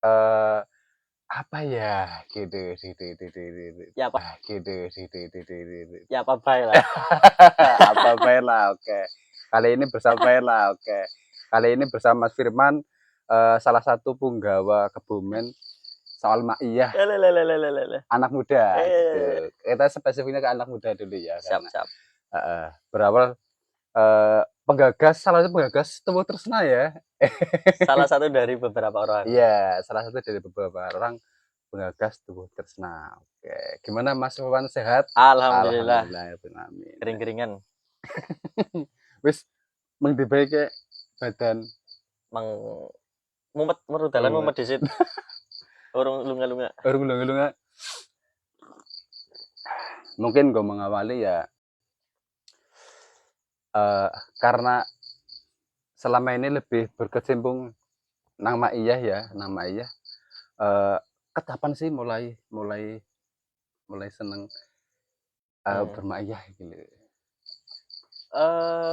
eee, apa ya, gitu. Ya apa Gitu. ya apa bae lah. Apa Bella, oke. Kali ini bersama Bella, oke. Kali ini bersama Mas Firman, salah satu punggawa Kebumen soal Maiyah Lelelelelelele. anak muda Eh, gitu. Kita spesifiknya ke anak muda dulu ya siap karena siap. berawal salah satu penggagas Tumbuh Tresna ya. Salah satu dari beberapa orang. Iya, salah satu dari beberapa orang penggagas Tumbuh Tresna. Oke, gimana Mas Firman sehat? Alhamdulillah, Alhamdulillah, amin. kering-keringan. Wis mung dibaike badan Mang mumet merudalan ruwet. mumet disit. Urung lunga-lunga. Urung lunga-lunga. Mungkin gue mengawali ya eh, karena selama ini lebih berkecimpung nama iya. Eh, Kapan sih mulai mulai mulai seneng Hmm. bermaiyah gitu.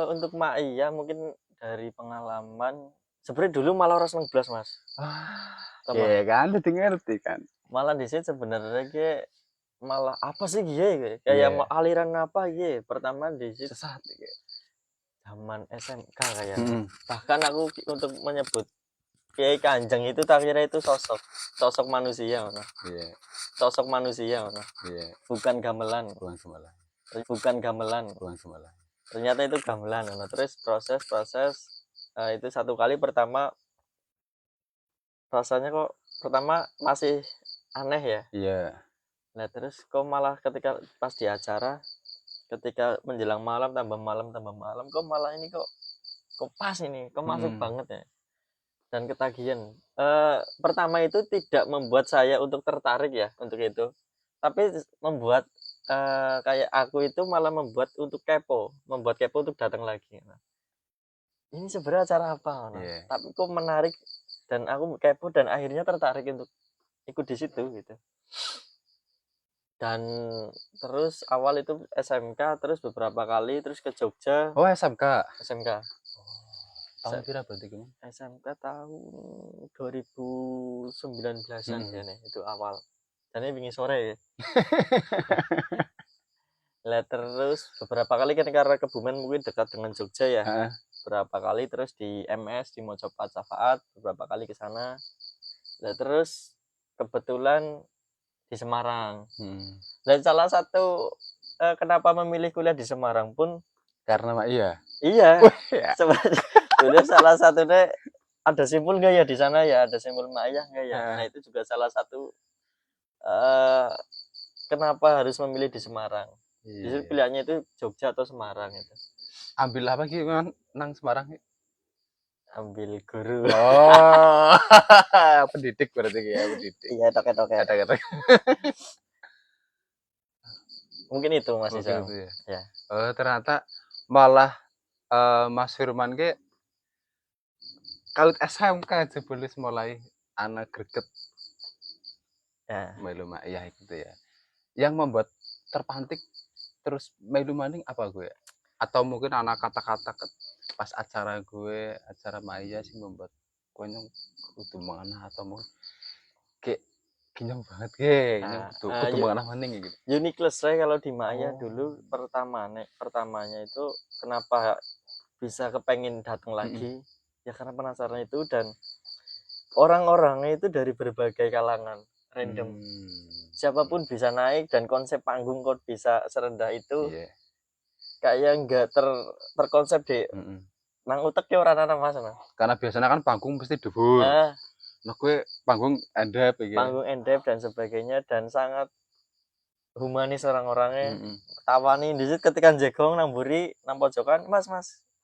Untuk Mak Iya mungkin dari pengalaman sebenarnya dulu malah orang seneng blas Mas. Ah, Teman. ya kan, jadi ngerti kan. Malah di sini sebenarnya ke malah apa sih gie kayak Iya, aliran apa gie pertama di situ sesat gitu. zaman SMK kayaknya. Hmm, Bahkan aku untuk menyebut Kiai Kanjeng itu tak kira itu sosok manusia mana? iya, Sosok manusia mana? iya. Bukan gamelan, Buang semalah, bukan gamelan. buang semalah. Ternyata itu gamelan mana? Terus proses itu satu kali pertama rasanya kok pertama masih aneh ya. Iya. Nah terus kok malah ketika pas di acara ketika menjelang tambah malam kok malah ini kok pas ini kok masuk Hmm, banget ya dan ketagihan. Pertama itu tidak membuat saya untuk tertarik ya untuk itu, tapi membuat kayak aku itu malah membuat kepo untuk datang lagi. Nah, ini sebenarnya acara apa nah, iya. tapi kok menarik dan aku kepo dan akhirnya tertarik untuk ikut di situ gitu. Dan terus awal itu SMK terus beberapa kali terus ke Jogja. Oh, SMK. SMK Tahun pira berarti gimana? SMK tahun 2019-an ya nih itu awal. Dan ini wingi sore ya. Lah terus beberapa kali kan karena Kebumen mungkin dekat dengan Jogja ya. Heeh. Beberapa kali terus di MS di Mojopat Safaat beberapa kali ke sana. Lah terus kebetulan di Semarang. Hmm. Dan salah satu kenapa memilih kuliah di Semarang pun Karena Mak iya. iya Ya. sebenarnya dulu salah satunya ada simpul nggak ya di sana ya ada simpul Mayah nggak ya. Nah itu juga salah satu eh, kenapa harus memilih di Semarang. Justru Iya. pilihannya itu Jogja atau Semarang itu. Ambil apa gitu kan nang Semarang? Ambil guru. Oh, pendidik berarti ya, pendidik. Iya toket-toket. Kata-kata. Mungkin itu Mas Oke Isam. itu ya. Ya. Ternyata malah Mas Firman ke kalau SMK aja boleh mulai anak greget Ya. melu ya gitu ya. Yang membuat terpantik terus melu maning apa gue? Atau mungkin anak kata-kata pas acara Maya sih membuat konyol kudu mana atau mungkin kayak ginyong banget ginyong Nah, kudu mana maning gitu. Uniqlo saya kalau di Maya Oh. dulu pertamanya itu kenapa bisa kepengin datang lagi ya karena penasaran itu dan orang-orangnya itu dari berbagai kalangan random siapapun bisa naik dan konsep panggung kok bisa serendah itu Iya. kayak nggak terkonsep deh nang utek ya orang anak mas Karena biasanya kan panggung pasti dhuwur. Nah, gue panggung endep iki. panggung endep dan sebagainya dan sangat humanis orang-orangnya tawani di situ ketika jegong namburi nang pojokan mas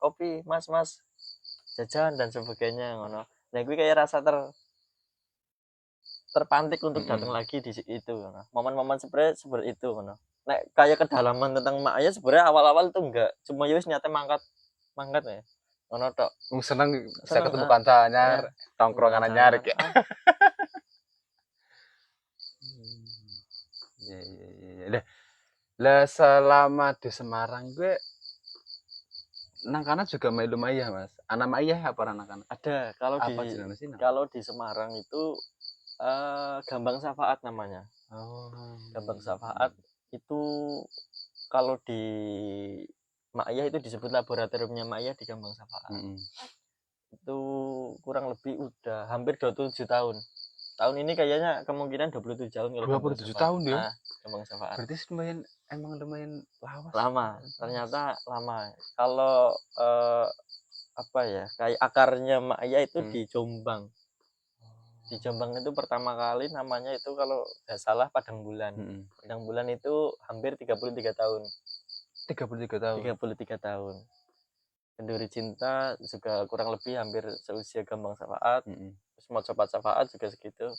kopi mas jajan dan sebagainya ngono nah gue kayak rasa terpantik untuk datang lagi di itu ngono momen-momen seperti itu ngono nah kayak kedalaman tentang mak ayah sebenarnya awal-awal tuh enggak cuma ya wis nyata mangkat ya ngono tok Seneng saya ketemu kanca anyar, tongkrongan anyar ya. Iya. Lah selama di Semarang gue anak-anak juga main lumayan mas. Anak Maya apa anak-anak? ada Apa jenis sih? kalau di Semarang itu Gambang Syafaat namanya. Oh. Gambang Syafaat itu kalau di Makya itu disebut laboratoriumnya Makya di Gambang Syafaat. Itu kurang lebih udah hampir 27 tahun. Tahun ini kayaknya kemungkinan 27 tahun kalau Gambang 27 Syafaat. tahun ya? Gambang Syafaat. Berarti emang lumayan lawas. Lama, ternyata lama. Kalau apa ya, kayak akarnya Makya itu di Jombang. Di Jombang itu pertama kali namanya itu kalau nggak salah Padang Bulan. Padang Bulan itu hampir 33 tahun. 33 tahun. 33 tahun. Kenduri Cinta juga kurang lebih hampir seusia Gambang Syafaat. Terus mau cepat Syafaat juga segitu.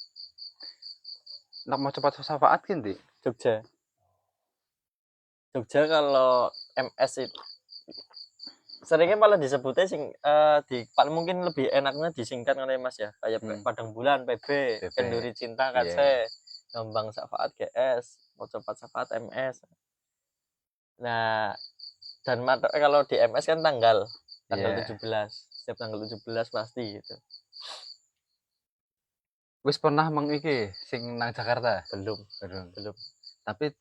Nah, mau cepat Syafaat kan di Jogja. Jogja kalau MS itu seringnya malah disebutnya paling mungkin lebih enaknya disingkat oleh Mas ya, kayak Padang Bulan PB, Kenduri Cinta KC, Gambang Syafaat GS, mau cepat Syafaat MS. Nah, dan kalau di MS kan tanggal 17, setiap tanggal 17 pasti gitu. Wis pernah iki sing nang Jakarta? Belum. Tapi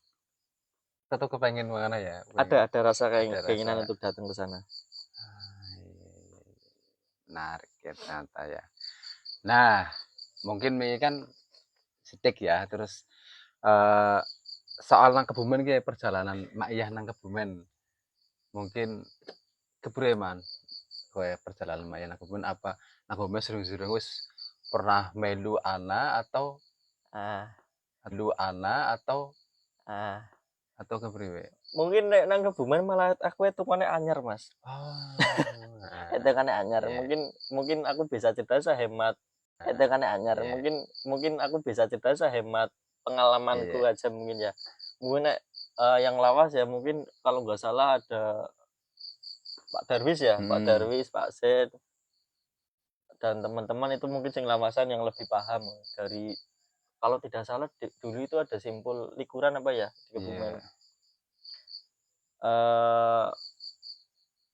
tetap kepengen mana ya? Ada rasa keinginan untuk datang ke sana. Menarik ya ternyata ya. Nah, mungkin ini kan sedek ya, terus soal nang Kebumen ki perjalanan Makiyah nang Kebumen. Mungkin kepreman kowe perjalanan Makiyah nang Kebumen apa nang Kebumen sering-sering wis pernah melu atau kepriwe? Mungkin nek nang Kebumen malah aku tukane anyar, Mas. Tukane anyar. Mungkin aku bisa cerita sehemat tukane anyar. Mungkin aku bisa cerita sehemat pengalamanku aja mungkin ya. Mungkin nek yang lawas ya mungkin kalau nggak salah ada Pak Darwis ya, Pak Darwis, Pak Zed dan teman-teman itu mungkin sing lawasan yang lebih paham dari kalau tidak salah dulu itu ada simpul likuran apa ya di Kebumen.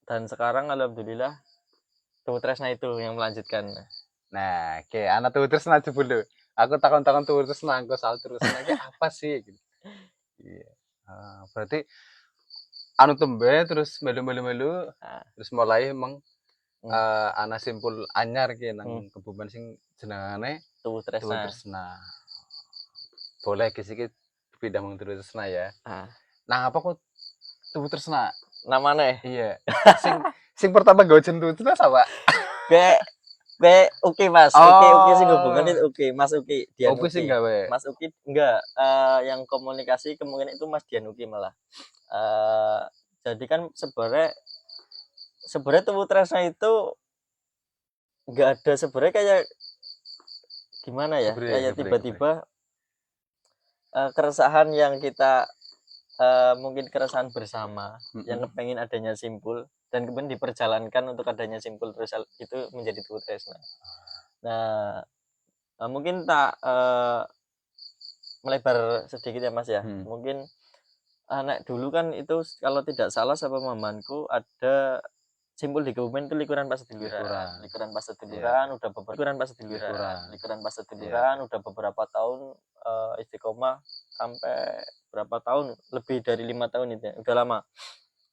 Dan sekarang alhamdulillah Tuh Tresna itu yang melanjutkan. Nah, anak Tuh Tresna aja dulu. Aku takon-takon Tuh Tresna, aku soal Tresna ki apa sih gitu. Iya. Berarti anu tembe terus melu terus mulai emang ana simpul anyar ki nang Kebumen sing jenengane Tuh Tresna. Boleh kisiki pindah mung Tuh Tresna ya. Nah, apa kok Tuh Tresna? Namanya? Iya. sing pertama gawe jeneng Tuh Tresna apa? Uki Mas, Uki sing hubungan itu Uki, Mas Uki, Dian Uki. Sing gawe. Mas Uki enggak, yang komunikasi kemungkinan itu Mas Dian Uki malah. Jadi kan sebenarnya Tuh Tresna itu enggak ada sebenarnya kayak gimana ya? Kayak tiba-tiba keresahan yang kita mungkin keresahan bersama yang kepengen adanya simpul dan kemudian diperjalankan untuk adanya simpul terus itu menjadi Tuh Tresna. Nah, mungkin tak melebar sedikit ya Mas ya. Mungkin anak dulu kan itu kalau tidak salah sama mamanku ada simpul di Kebumen itu likuran pas seduluran. Likuran pas seduluran udah beberapa tahun istiqomah sampai berapa tahun, lebih dari 5 tahun itu ya. Udah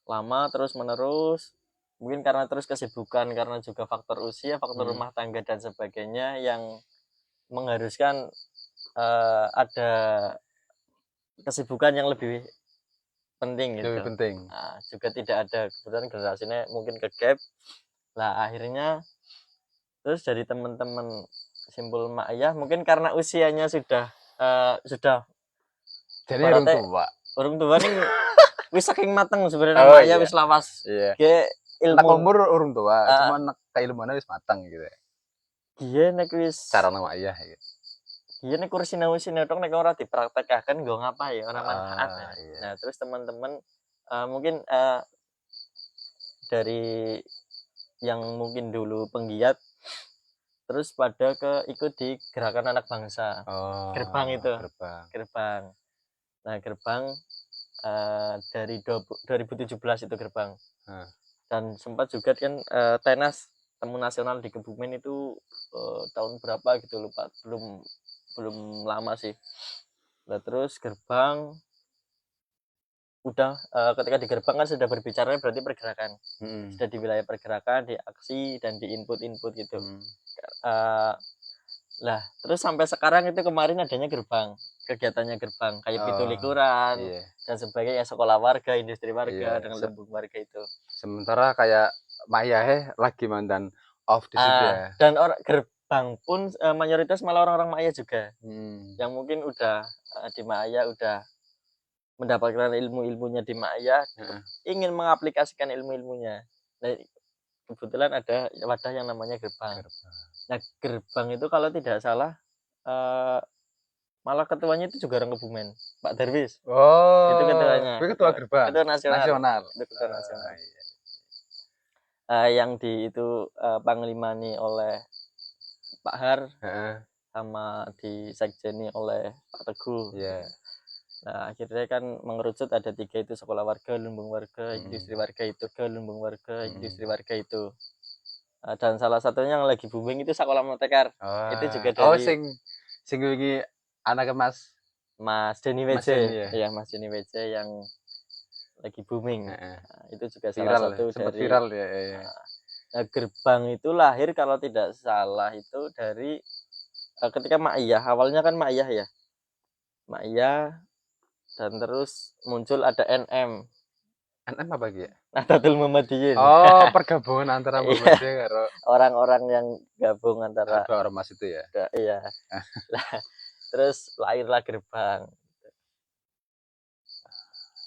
lama terus menerus, mungkin karena terus kesibukan, karena juga faktor usia, faktor rumah tangga dan sebagainya yang mengharuskan ada kesibukan yang lebih penting gitu. Lebih penting. Juga tidak ada, kebetulan generasinya mungkin ke gap lah, akhirnya terus dari teman-teman simpul Makya mungkin karena usianya sudah jadi orang tua nih wis saking mateng sebenarnya Makya wis lawas. Ge ilmu umur orang tua, cuma nek keilmuannya wis mateng gitu. Iya nek wis cara nama Makya gitu. Iya nek kursi tok nek ora dipraktekkan nggo ngapain ora manfaat. Nah, terus teman-teman mungkin dari yang mungkin dulu penggiat terus pada ikut di gerakan anak bangsa. Gerbang itu. Gerbang. Nah, gerbang dari 2017 itu gerbang. Dan sempat juga kan Tenas Temu Nasional di Kebumen itu tahun berapa gitu lupa, belum belum lama sih. Nah, terus gerbang udah ketika di gerbang kan sudah berbicara berarti pergerakan. Sudah di wilayah pergerakan, di aksi dan di input-input gitu. Lah, terus sampai sekarang itu kemarin adanya gerbang, kegiatannya gerbang kayak pintu likuran Iya. dan sebagainya, sekolah warga, industri warga Iya, dengan lembung warga itu. Sementara kayak Maya lagi mantan off di situ ya. Dan orang gerbang pun mayoritas malah orang-orang Maya juga. Yang mungkin udah di Maya udah mendapatkan ilmu-ilmunya di Maya, ingin mengaplikasikan ilmu-ilmunya. Nah, kebetulan ada wadah yang namanya gerbang. Nah, gerbang itu kalau tidak salah malah ketuanya itu juga orang Kebumen, Pak Darwis. Oh, itu ketuanya. Itu ketua gerbang. Ketua nasional. Itu ketua nasional. Iya. Yang di itu panglimani oleh Pak Har, sama di sekjeni oleh Pak Teguh. Iya. Nah, akhirnya kan mengerucut ada 3 itu, sekolah warga, lumbung warga, industri warga itu, lumbung warga, industri warga itu. Dan salah satunya yang lagi booming itu sekolah motekar. Itu juga dari sing wingi anak Mas Denny Mas WC. Denny ya? Iya, Mas Denny WC yang lagi booming. Itu juga viral, salah satu sempat dari viral ya. Nah, gerbang itu lahir kalau tidak salah itu dari ketika Mak Iyah. Awalnya kan Mak Iyah ya. Mak Iyah dan terus muncul ada NM. NM apa gitu ya? Nahdlatul Muhammadiyin. Oh, pergabungan antara Muhammadiyah karo orang-orang yang gabung antara dua ormas itu ya. Iya. Terus lahirlah gerbang.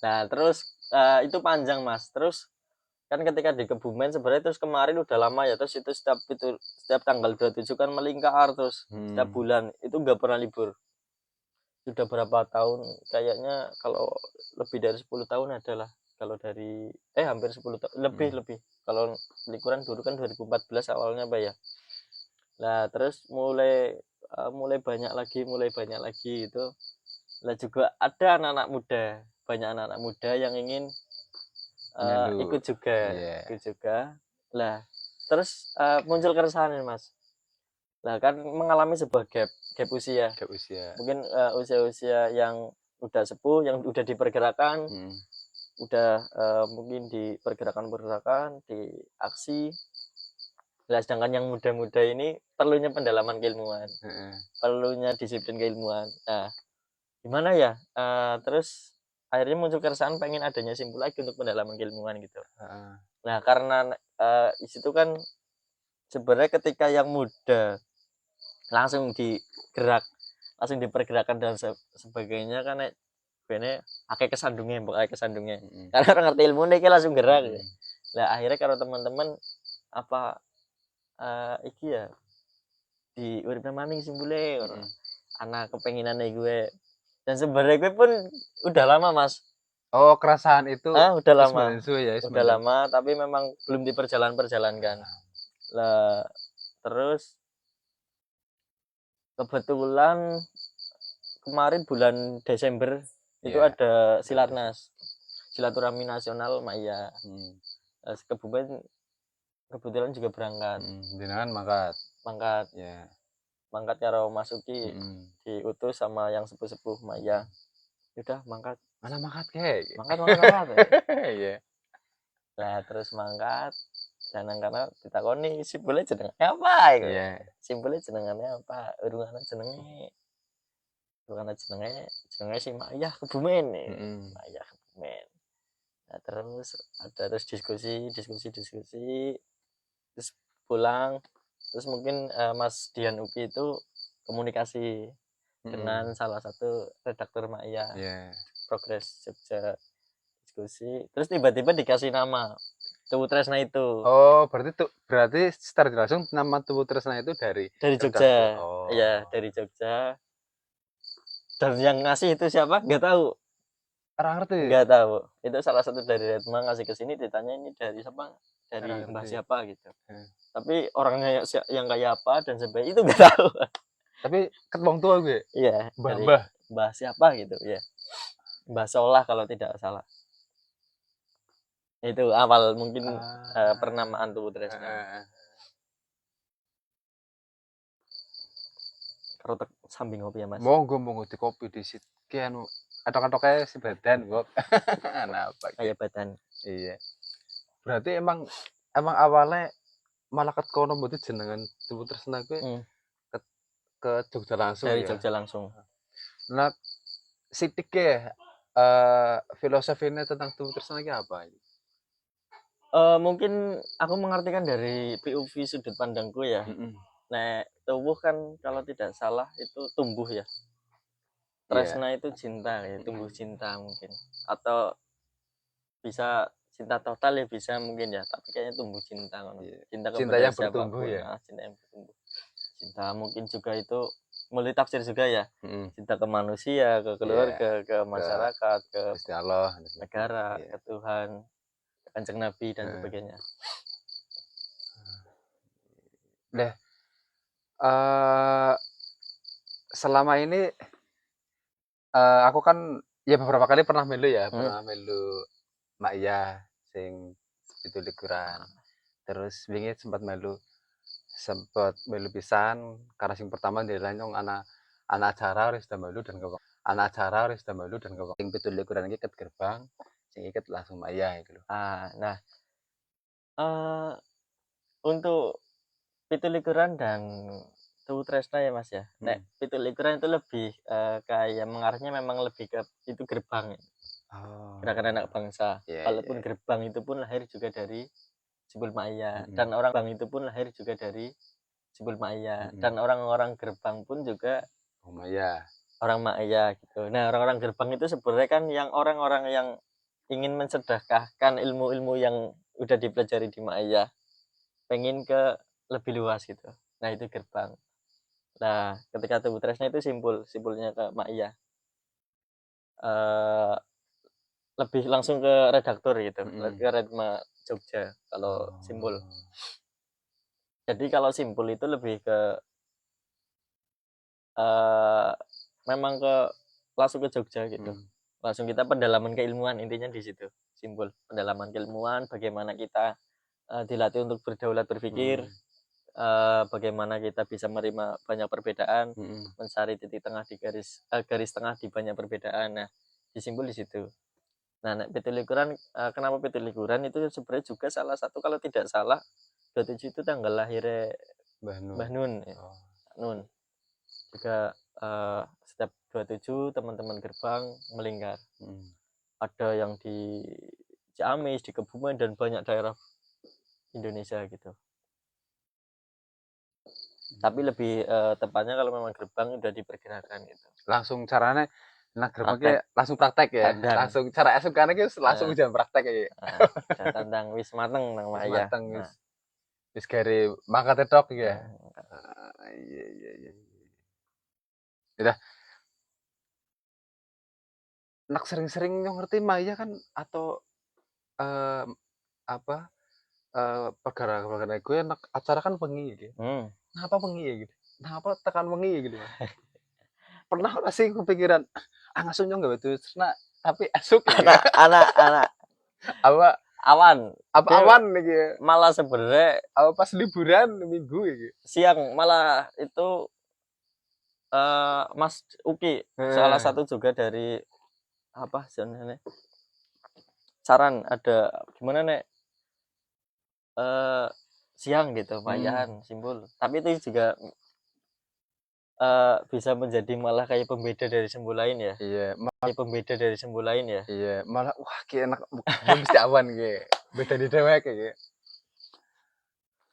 Nah, terus itu panjang, Mas. Terus kan ketika di Kebumen sebenarnya terus kemarin udah lama ya, terus itu setiap tanggal 27 kan melingkar terus setiap bulan itu nggak pernah libur. Sudah berapa tahun kayaknya, kalau lebih dari 10 tahun adalah, kalau dari hampir 10 tahun lebih kalau likuran dulu kan 2014 awalnya Pak ya. Nah, terus mulai banyak lagi itu. Lah juga ada anak-anak muda, banyak anak-anak muda yang ingin ikut juga. Lah, terus muncul keresahan nih, Mas. Lah kan mengalami sebuah gap usia. Mungkin usia-usia yang udah sepuh, yang udah dipergerakan, udah mungkin di pergerakan di aksi. Lah sedangkan yang muda-muda ini perlunya pendalaman keilmuan, perlunya disiplin keilmuan. Nah, gimana ya? Terus akhirnya muncul keresahan pengen adanya simpul lagi untuk pendalaman keilmuan gitu. Nah, karena di situ kan sebenarnya ketika yang muda langsung dipergerakan dan sebagainya kan bene akeh kesandungnya. Karena orang ngerti ilmu nih langsung gerak. Nah, akhirnya kalau teman-teman apa iki ya di urip maning simbole anak kepenginan gue. Dan sebenarnya gue pun udah lama, Mas. Oh, keresahan itu udah lama. Udah lama, tapi memang belum diperjalankan. Lah, terus kebetulan kemarin bulan Desember itu ada Silarnas, silaturahmi nasional Maya. Kebumen kebetulan juga berangkat. Jenengan mangkat karo Masuki, diutus sama yang sepuh-sepuh Maya. Udah mangkat. Mana mangkat kayak? Mangkat. Iya. Lah terus mangkat dan karena ditakoni simbole jenenge apa iku? Simbole jenengane apa? Urungane jenenge si Maya Kebumen. Maya Kebumen. Nah, terus diskusi terus pulang. Terus mungkin Mas Dian Uki itu komunikasi dengan salah satu redaktur Maya, Progres Jogja, diskusi. Terus tiba-tiba dikasih nama Tuwu Tresna itu. Oh, berarti secara langsung nama Tuwu Tresna itu dari Jogja. Iya, dari Jogja. Dan yang ngasih itu siapa? Nggak tahu. Orang ngerti? Nggak tahu. Itu salah satu dari Redma ngasih ke sini, ditanya ini dari siapa? Dari mbah siapa gitu. Tapi orangnya yang kayak apa dan sebagainya itu nggak tahu. Tapi ketemu tua gue. Iya. Mbah siapa gitu ya. Mbah Solah kalau tidak salah. Itu awal mungkin pernamaan Tuwu Tresna. sambil ngopi ya Mas. Monggo di kopi dhisit ki anu atok-atok ae si badan kok. Napa ki? Kayak badan. Iya. Berarti emang awalnya malah ket kono berarti jenengan Tugu Tresna kuwi Hmm, ke Jogja langsung dari ya. Jogja langsung. Nah, sithik ya filosofinya tentang Tugu Tresna iki apa? Mungkin aku mengartikan dari POV sudut pandangku ya. Heeh. Nek tubuh kan kalau tidak salah itu tumbuh ya. Iya. Tresna itu cinta ya, tumbuh cinta mungkin. Atau bisa cinta total ya bisa mungkin ya, tapi kayaknya tumbuh cinta ngono. Iya. Cinta Cinta kepada yang bertumbuh siapapun. ya. Cinta yang bertumbuh. Cinta mungkin juga itu multi tafsir juga ya. Heeh. Cinta ke manusia, ke Iya. keluarga, ke Ke masyarakat, ke Gusti Allah. negara, Iya. ke Tuhan, ke Kanjeng Nabi dan Heeh. sebagainya. Lah, eh selama ini aku kan ya beberapa kali pernah melu ya, Hmm. pernah melu Mak Iya sing itu likuran. Terus wingi sempat melu pisan karena sing pertama nilai nyong anak acara wis melu dan keweng. Anak acara wis melu dan keweng. Sing 17 iki ket gerbang, sing iket langsung Mak Iya iku lho. Nah, untuk pitulikuran dan Tuhu Tresna ya Mas ya. Nek Hmm. pitulikuran itu lebih kayak mengarahnya memang lebih ke itu gerbang, Oh. gerakan anak bangsa. Iya, Walaupun iya. gerbang itu pun lahir juga dari Simbol Maya Mm-mm. dan orang bang itu pun lahir juga dari Simbol Maya Mm-mm. dan orang-orang gerbang pun juga Oh Maya. orang Maya gitu. Nah, orang-orang gerbang itu sebenarnya kan yang orang-orang yang ingin mensedekahkan ilmu-ilmu yang udah dipelajari di Maya, pengen ke lebih luas gitu. Nah, itu gerbang. Nah, ketika Tugu Tresna itu simpulnya ke Maya. Eh lebih langsung ke redaktur gitu, Mm-mm. ke Redma Jogja kalau Oh. simpul. Jadi kalau simpul itu lebih ke memang ke langsung ke Jogja gitu. Langsung kita pendalaman keilmuan intinya di situ. Simpul pendalaman keilmuan, bagaimana kita dilatih untuk berdaulat berpikir, bagaimana kita bisa menerima banyak perbedaan, mencari titik tengah di garis tengah di banyak perbedaan. Nah, disimpul di situ. Nah, pitulikuran kenapa pitulikuran itu sebenarnya juga salah satu kalau tidak salah 27 itu tanggal lahirnya Mbah Nun ya. Oh. Nun. Juga setiap 27 teman-teman gerbang melingkar. Ada yang di Ciamis, di Kebumen dan banyak daerah Indonesia gitu. Tapi lebih tepatnya kalau memang gerbang udah diperkirakan gitu. Langsung caranya gerbang Praktek. langsung praktek ya. Dandan. Langsung cara esuk kan iki langsung ujian praktek ya. Udah tantang wis mateng nang Wis Maya. mateng wis gare mangkate tok ya. Iya iya iya. Udah nak sering-sering nyong ngerti Maya kan atau apa perkara-perkara gue nak acara kan wengi gitu. Kenapa wengi ya gitu? Kenapa tekan wengi ya gitu? Pernah ora sih kepikiran ngasuh nyong gak betul nah tapi esuk ya. Anak Apa awan. apa awan nih Malah sebenarnya apa pas liburan minggu ya siang malah itu Mas Uki salah satu juga dari apa sebenarnya saran ada gimana nek siang gitu Mayan simpul tapi itu juga bisa menjadi malah kayak pembeda dari simbol lain ya. Iya Kayak pembeda dari simbol lain ya. iya malah wah kayak enak mesti awan kayak beda di dewek kayak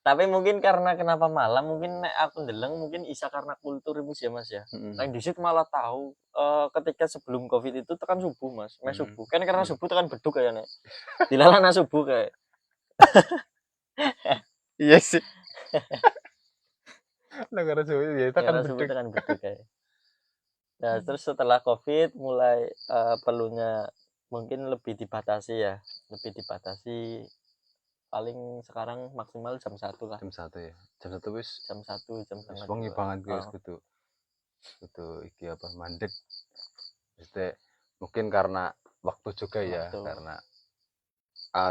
Tapi mungkin karena kenapa malam mungkin nek aku ndeleng mungkin isa karena kultur Mas ya Mas ya. Nah di situ malah tahu ketika sebelum Covid itu tekan subuh Mas, mes subuh. Kan karena subuh tekan beduk kayak nek. Dilalana subuh kayak. iya sih negara subuh ya tekan subuh beduk tekan beduk kayak. Nah terus setelah Covid mulai perlunya mungkin lebih dibatasi ya, lebih dibatasi paling sekarang maksimal jam 1 lah. jam 1 ya jam 1 wis Jam 1 jam wis setengah wengi 2. banget guys kudu iki apa mandek mesti mungkin karena waktu juga ya Waktu. karena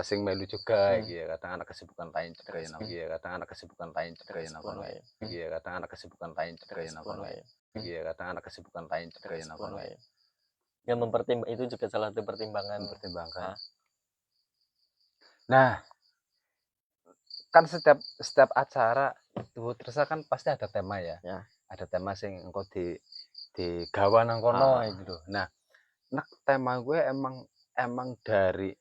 sing melu juga Hmm. iki ya, kadang ana kesibukan lain juga ya, iki ya, kadang ana kesibukan lain juga ya Kesibukan kono ya. lain. Iki ya, kadang ana kesibukan lain juga ya Kesibukan kono ya. lain. Iki ya, kadang ana kesibukan lain juga ya Kesibukan kono ya. lain. Yang itu juga salah satu pertimbangan. Mempertimbangkan. Ah, Nah, kan setiap acara Tuhu Tresna kan pasti ada tema ya. ya. Ada tema sing engko digawa nang kono Ah. gitu. Nah, tema gue emang dari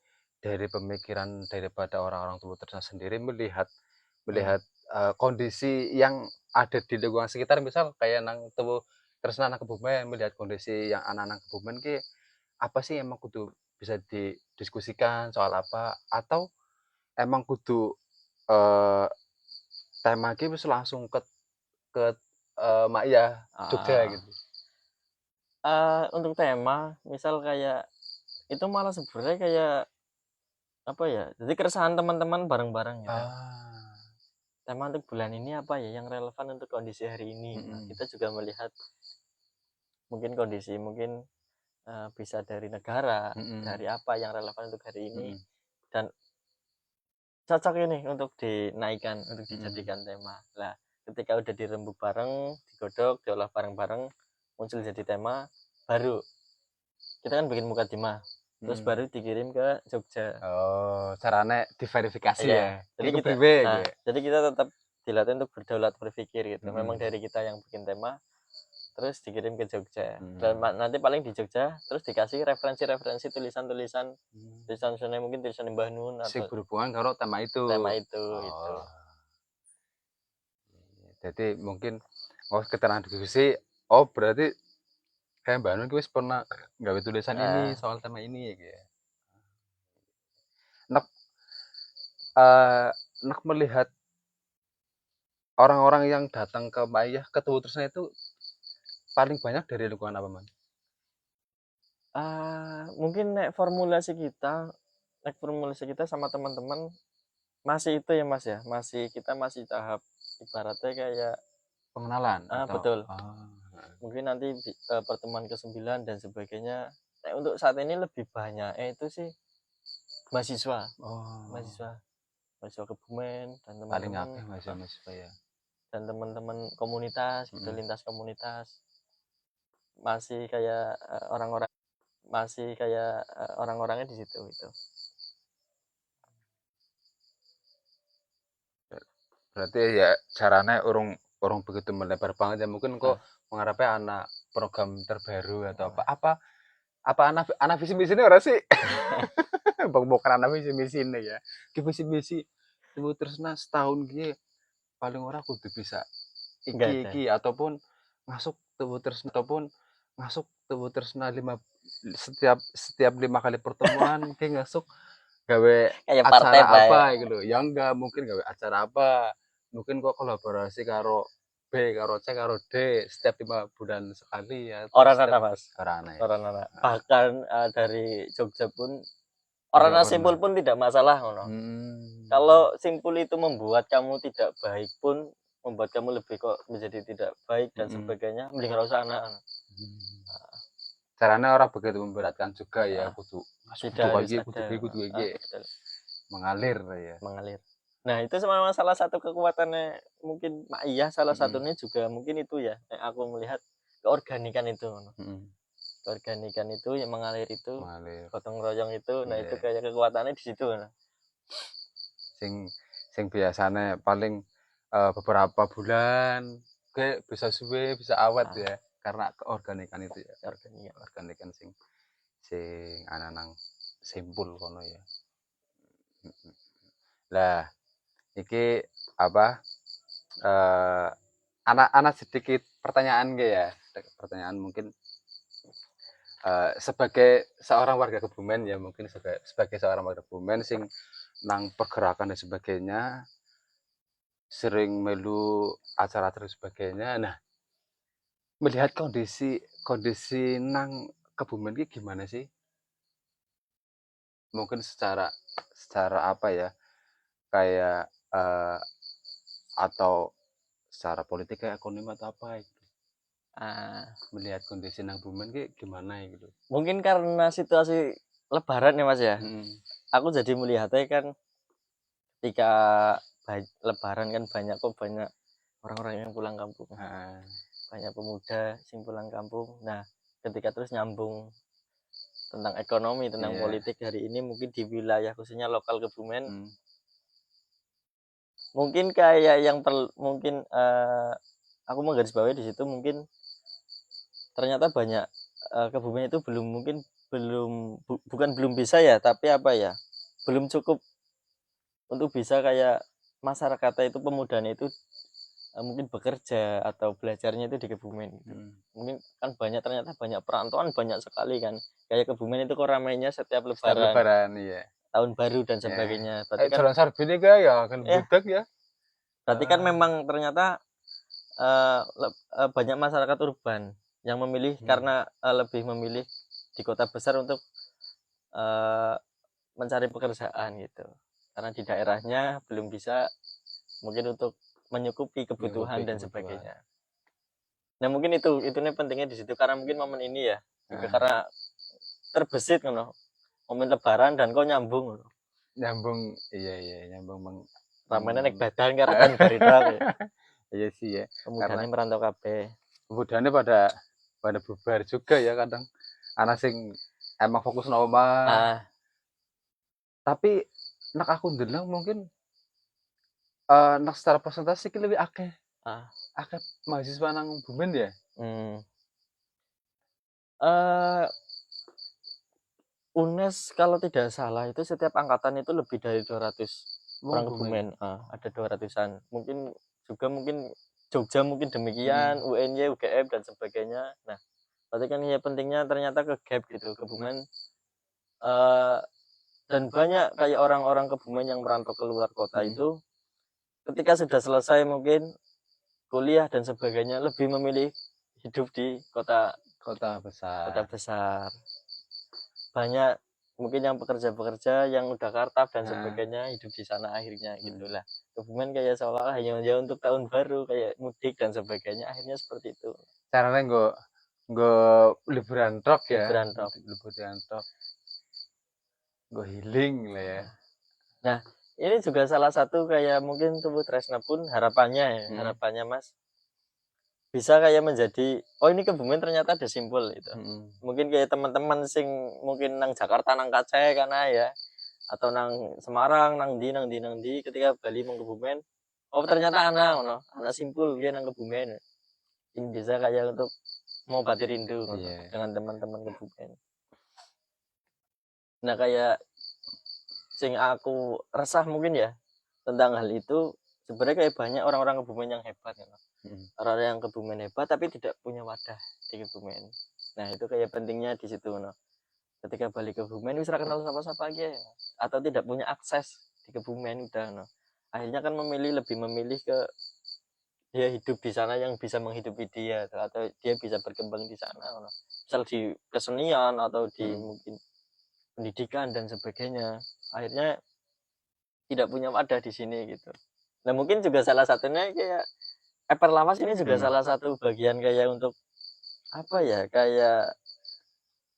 pemikiran daripada orang-orang Tuhu Tresna sendiri melihat melihat kondisi yang ada di lingkungan sekitar, misal kayak nang Tuhu Tresna nang Kebumen, melihat kondisi yang anak-anak Kebumen ki apa sih emang kudu bisa didiskusikan soal apa, atau emang kudu eh, tema ki wis langsung ke Mak Iya Jogja Ah. gitu. Untuk tema, misal kayak itu malah sebenarnya kayak apa ya? Jadi keresahan teman-teman bareng-bareng gitu. Tema untuk bulan ini apa ya yang relevan untuk kondisi hari ini? Nah, kita juga melihat mungkin kondisi bisa dari negara, dari apa yang relevan untuk hari ini, dan cocok ini untuk dinaikkan, untuk dijadikan tema. Lah, ketika udah dirembuk bareng, digodok, diolah bareng-bareng, muncul jadi tema, baru kita kan bikin mukadimah, terus baru dikirim ke Jogja. Oh, caranya diverifikasi Iya, ya. jadi Kayak kita, kepriwe nah, gitu. jadi kita tetap dilatih untuk berdaulat berpikir gitu. Memang dari kita yang bikin tema, terus dikirim ke Jogja. Dan nanti paling di Jogja, terus dikasih referensi-referensi tulisan-tulisan, tulisan-tulisannya mungkin tulisan Mbah Nun Sing atau berhubungan karo tema itu. tema itu, itu. Oh. Jadi mungkin keterangan diskusi, oh berarti kayak Mbak Nun wis pernah gawe tulisan ini soal tema ini ya gitu. Nek nek melihat orang-orang yang datang ke Mbak Iya ke Tuhu Tresna itu paling banyak dari lingkungan apa, Man? Mungkin formulasi kita sama teman-teman masih itu ya Mas ya, kita masih tahap ibaratnya kayak Pengenalan atau betul. Mungkin nanti pertemuan ke-9 dan sebagainya. Nah, untuk saat ini lebih banyak itu sih mahasiswa. Mahasiswa Kebumen dan paling teman-teman akeh mahasiswa ya. dan teman-teman komunitas, gitu, lintas komunitas. Masih kayak orang-orangnya di situ gitu. Berarti ya caranya urung begitu melebar banget ya, mungkin kok mengharapkan anak program terbaru atau apa anak visi misi ini ora sih? Bukan anak visi misi ini ya. Ki visi misi Tuhu Tresna setahun ki paling ora kudu bisa iki ataupun masuk Tuhu Tresna setiap 5 kali pertemuan ki ngasuk gawe Kayak partai acara apa ya. gitu. Ya enggak, mungkin gawe acara apa. Mungkin kok kolaborasi karo B, karo C, karo D setiap 5 bulan sekali ya. Orang anak Mas. Orang ya. Orang anak. Bahkan dari Jogja pun orang simpul pun tidak masalah ngono. Kalau simpul itu membuat kamu tidak baik pun, membuat kamu lebih kok menjadi tidak baik dan sebagainya, mending gak usah anak. Caranya orang begitu memberatkan juga ya, kudu tidak kudu mengalir ya. Mengalir. Nah, itu sama salah satu kekuatannya mungkin Mak Iya, salah satunya juga mungkin itu ya, yang aku melihat keorganikan itu. Keorganikan itu yang mengalir itu, gotong royong itu, nah itu kayak kekuatannya di situ. Sing biasanya paling beberapa bulan kayak bisa suwe, bisa awet ya, karena keorganikan itu ya. Keorganikan sing ana nang simpul kono ya. Lah, iki apa anak sedikit pertanyaan ya, pertanyaan mungkin sebagai seorang warga Kebumen ya, mungkin sebagai seorang warga Kebumen sing nang pergerakan dan sebagainya, sering melu acara dan sebagainya. Nah, melihat kondisi nang Kebumen ini gimana sih? Mungkin secara apa ya? Kayak atau secara politik kayak ekonomi atau apa gitu. Melihat kondisi nang Kebumen ini gimana gitu. Mungkin karena situasi lebaran ya Mas ya. aku jadi melihatnya kan ketika lebaran kan banyak orang-orang yang pulang kampung, Heeh. banyak pemuda sing pulang kampung. Nah, ketika terus nyambung tentang ekonomi, tentang Iya. politik hari ini mungkin di wilayah khususnya lokal Kebumen, Hmm. mungkin kayak yang mungkin aku menggarisbawahi di situ mungkin ternyata banyak Kebumen itu bukan belum bisa ya, tapi apa ya, belum cukup untuk bisa kayak masyarakatnya itu pemudanya itu mungkin bekerja atau belajarnya itu di Kebumen gitu. Mungkin kan ternyata banyak perantauan banyak sekali kan. Kayak Kebumen itu kok ramainya setiap Setiap lebaran, lebaran, iya. tahun baru dan Ya. sebagainya. Berarti kan Jalan Sarbini kah ya kan ya, budak ya. berarti kan memang ternyata banyak masyarakat urban yang memilih karena lebih memilih di kota besar untuk mencari pekerjaan gitu. Karena di daerahnya belum bisa mungkin untuk menyukupi kebutuhan dan sebagainya. Nah mungkin itu nih pentingnya di situ karena mungkin momen ini ya juga karena terbesit kan momen lebaran dan kok nyambung Nyambung, iya nyambung ramene nek badan karo ban barita iya sih ya, karena pemudane merantau kabeh. kemudiannya pada bubar juga ya kadang. Anak sing emang fokus nang omah. Ah, Tapi nek aku ndeleng mungkin nek secara persentase iki lebih akeh ah, akeh mahasiswa nang Bumen ya. hmm. Eh, UNES kalau tidak salah itu setiap angkatan itu lebih dari 200 Wong orang Bumen. Kebumen. Ada 200-an. Mungkin Jogja mungkin demikian, UNY, UGM dan sebagainya. Nah, berarti kan ya pentingnya ternyata ke gap gitu. Kebumen eh, dan banyak kayak orang-orang Kebumen yang merantau keluar kota itu ketika sudah selesai mungkin kuliah dan sebagainya lebih memilih hidup di Kota kota besar. besar. Banyak mungkin yang pekerja-pekerja yang udah kartap dan Heeh. sebagainya hidup di sana akhirnya gitulah. Kebumen kayak seolah hanya untuk tahun baru kayak mudik dan sebagainya akhirnya seperti itu. Caranya nggo liburan tok ya. Liburan tok. Liburan tok. Nggo healing lah ya. Nah, ini juga salah satu kayak mungkin Tubuh Tresna pun harapannya Mas bisa kayak menjadi oh ini Kebumen ternyata ada simbol gitu. Mungkin kayak teman-teman sing mungkin nang Jakarta nang Aceh karena ya atau nang Semarang nang di ketika Bali mau Kebumen oh ternyata anak simpul dia nang Kebumen ini bisa kayak untuk mengobati rindu dengan teman-teman Kebumen. Nah kayak sing aku resah mungkin ya tentang hal itu sebenarnya kayak banyak orang-orang Kebumen yang hebat ya. Orang-orang yang Kebumen hebat tapi tidak punya wadah di Kebumen. Nah itu kayak pentingnya di situ no. Ketika balik ke Kebumen bisa kenal siapa-siapa aja ya. Atau tidak punya akses di Kebumen udah no. Akhirnya kan lebih memilih ke dia hidup di sana yang bisa menghidupi dia atau dia bisa berkembang di sana no. Misal di kesenian atau di mungkin pendidikan dan sebagainya akhirnya tidak punya wadah di sini gitu. Nah mungkin juga salah satunya kayak Perlawas ini juga salah satu bagian kayak untuk apa ya kayak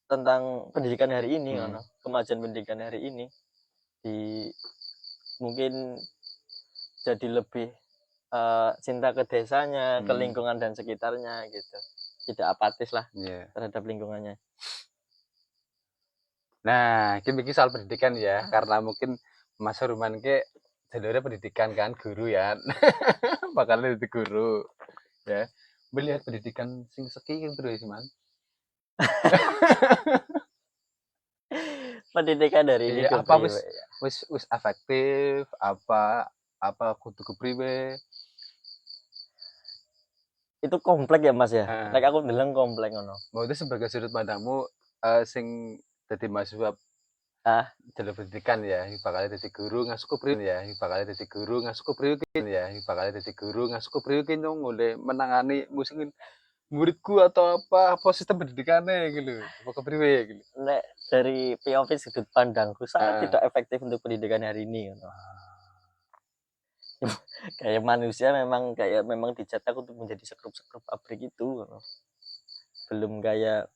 tentang pendidikan hari ini kemajuan pendidikan hari ini di mungkin jadi lebih cinta ke desanya ke lingkungan dan sekitarnya gitu tidak apatis lah terhadap lingkungannya. Nah, iki soal pendidikan ya, karena mungkin Mas Ruman ke jalurnya pendidikan kan, guru ya. Bakalnya jadi guru ya. Melihat pendidikan sing seki gitu ya, Man. Pendidikan dari ini Iya, apa wis efektif, apa kudu kepriwe? itu komplek ya Mas ya. Like aku bilang komplek ngono. Mau itu sebagai sudut pandangmu sing dadi mahasiswa jalur pendidikan ya, bakal dadi guru ngasuh kepriwe ya, bakal dadi guru ngasuh kepriwe ya, bakal dadi guru ngasuh kepriwe ki oleh menangani musim muridku atau apa sistem pendidikannya gitu, apa kepriwe gitu. Nek dari POV sudut pandangku sangat tidak efektif untuk pendidikan hari ini ngono. Kayak manusia memang dicetak untuk menjadi sekrup-sekrup pabrik itu belum kayak